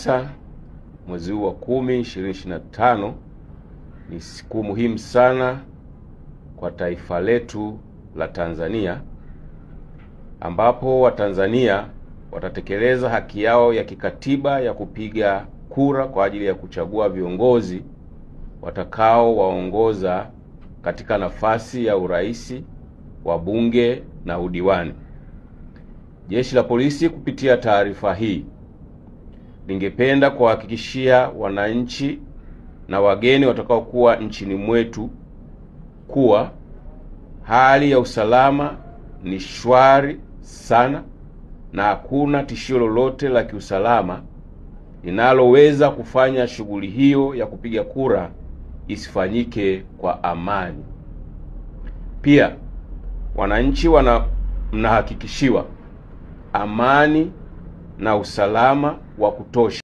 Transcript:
9 mwezi huu wa 10 2025 ni siku muhimu sana kwa taifa letu la Tanzania, ambapo Watanzania watatekeleza haki yao ya kikatiba ya kupiga kura kwa ajili ya kuchagua viongozi watakao waongoza katika nafasi ya urais, wabunge na udiwani. Jeshi la Polisi kupitia taarifa hii lingependa kuhakikishia wananchi na wageni watakaokuwa nchini mwetu kuwa hali ya usalama ni shwari sana na hakuna tishio lolote la kiusalama linaloweza kufanya shughuli hiyo ya kupiga kura isifanyike kwa amani. Pia wananchi mnahakikishiwa amani na usalama wa kutosha